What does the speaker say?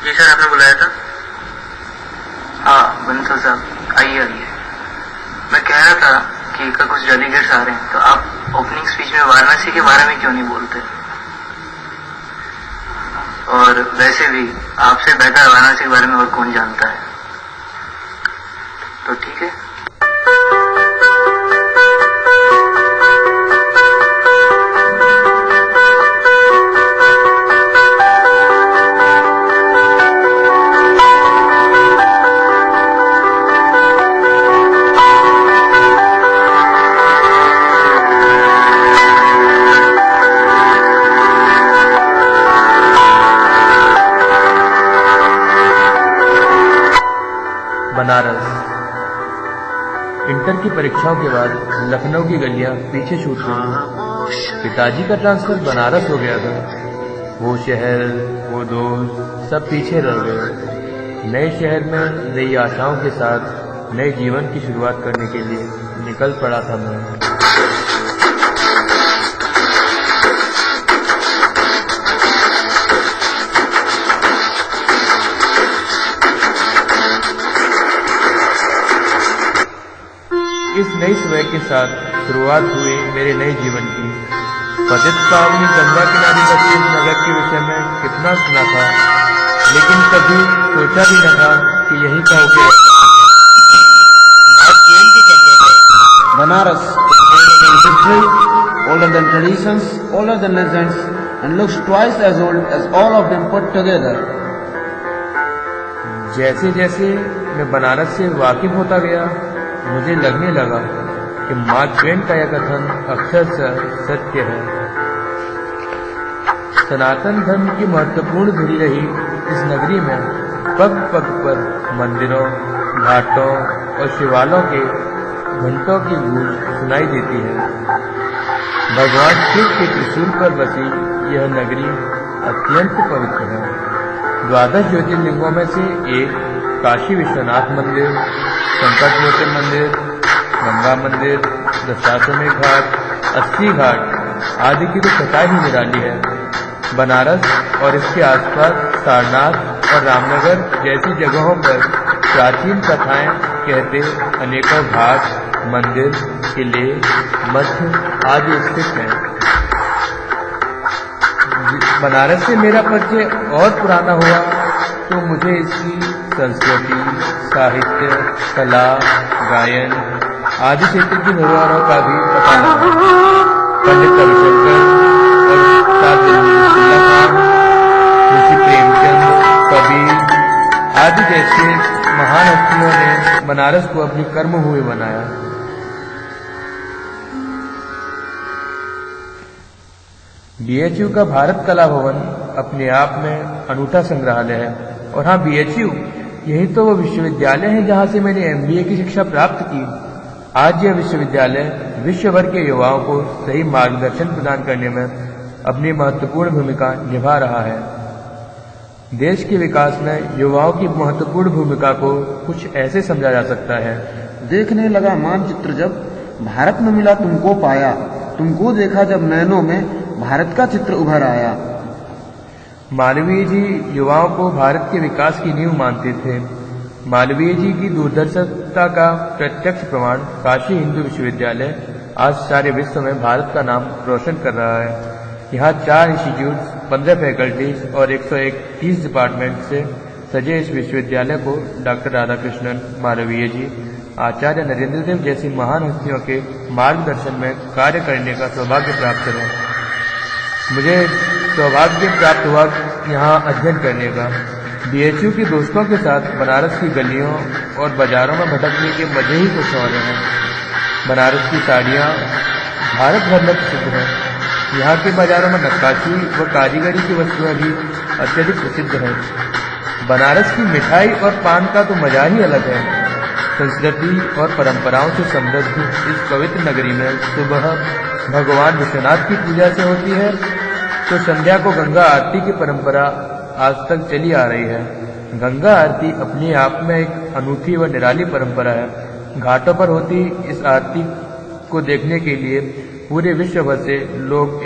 जी sir, आपने बुलाया था? हाँ बंसल साहब, आइए। मैं कह रहा था कि कल कुछ डेलीगेट्स आ रहे हैं, तो आप ओपनिंग स्पीच में वाराणसी के बारे में क्यों नहीं बोलते? और वैसे भी आपसे बेहतर वाराणसी के बारे में और कौन जानता है? तो ठीक है। बनारस। इंटर की परीक्षाओं के बाद लखनऊ की गलियां पीछे छूट गई। पिताजी का ट्रांसफर बनारस हो गया था। वो शहर, वो दोस्त सब पीछे रह गए। नए शहर में नई आशाओं के साथ नए जीवन की शुरुआत करने के लिए निकल पड़ा था मैं। इस नई सुबह के साथ शुरुआत हुई मेरे नए जीवन की। पतित पावनी गंगा किनारे बसे इस नगर के विषय में कितना सुना था, लेकिन कभी सोचा भी न था कि यही का उपयोग Banaras is history, older than traditions, older than legends, and looks twice as old as all of them put together. जैसे जैसे मैं बनारस से वाकिफ होता गया, मुझे लगने लगा कि मार्क ट्वेन का यह कथन अक्षरशः सत्य है। सनातन धर्म की महत्वपूर्ण धुरी रही इस नगरी में पग पग पर मंदिरों, घाटों और शिवालयों के घंटों की गूंज सुनाई देती है। भगवान शिव के त्रिशूल पर बसी यह नगरी अत्यंत पवित्र है। 12 ज्योतिर्लिंगों में से एक काशी विश्वनाथ मंदिर, संकट मोचन मंदिर, गंगा मंदिर, दशाश्वमेध घाट, 80 घाट आदि की तो कथा ही निराली है। बनारस और इसके आसपास सारनाथ और रामनगर जैसी जगहों पर प्राचीन कथाएं कहते अनेकों घाट, मंदिर, किले, मठ आदि स्थित हैं। बनारस से मेरा परिचय और पुराना हुआ तो मुझे इसकी संस्कृति, साहित्य, कला, गायन आदि क्षेत्र की धरोहरों का भी पता लगा। पंडित रविशंकर और ऋषि प्रेमचंद, कबीर आदि जैसे महान हस्तियों ने बनारस को अपनी कर्मभूमि बनाया। बीएचयू का भारत कला भवन अपने आप में अनूठा संग्रहालय है। और हाँ, बीएचयू यही तो वो विश्वविद्यालय है जहां से मैंने एमबीए की शिक्षा प्राप्त की। आज यह विश्वविद्यालय विश्व भर के युवाओं को सही मार्गदर्शन प्रदान करने में अपनी महत्वपूर्ण भूमिका निभा रहा है। देश के विकास में युवाओं की महत्वपूर्ण भूमिका को कुछ ऐसे समझा जा सकता है। देखने लगा मानचित्र जब भारत में मिला तुमको पाया, तुमको देखा जब नैनों में भारत का चित्र उभर आया। मालवीय जी युवाओं को भारत के विकास की नींव मानते थे। मालवीय जी की दूरदर्शिता का प्रत्यक्ष प्रमाण काशी हिंदू विश्वविद्यालय आज सारे विश्व में भारत का नाम रोशन कर रहा है। यहाँ 4 इंस्टीट्यूट, 15 फैकल्टीज और 131 डिपार्टमेंट से सजे इस विश्वविद्यालय को डॉक्टर राधाकृष्णन, मालवीय जी, आचार्य नरेंद्र देव जैसी महान हस्तियों के मार्गदर्शन में कार्य करने का सौभाग्य प्राप्त है। मुझे सौभाग्य प्राप्त हुआ यहाँ अध्ययन करने का। बीएचयू के दोस्तों के साथ बनारस की गलियों और बाजारों में भटकने के मजे ही कुछ और हैं। बनारस की साड़ियाँ भारत भर में प्रसिद्ध हैं। यहाँ के बाजारों में नक्काशी व कारीगरी की वस्तुएं भी अत्यधिक प्रसिद्ध हैं। बनारस की मिठाई और पान का तो मजा ही अलग है। संस्कृति और परंपराओं से समृद्ध इस पवित्र नगरी में सुबह भगवान विश्वनाथ की पूजा से होती है तो संध्या को गंगा आरती की परंपरा आज तक चली आ रही है। गंगा आरती अपने आप में एक अनूठी व निराली परंपरा है। घाटों पर होती इस आरती को देखने के लिए पूरे विश्व भर से लोग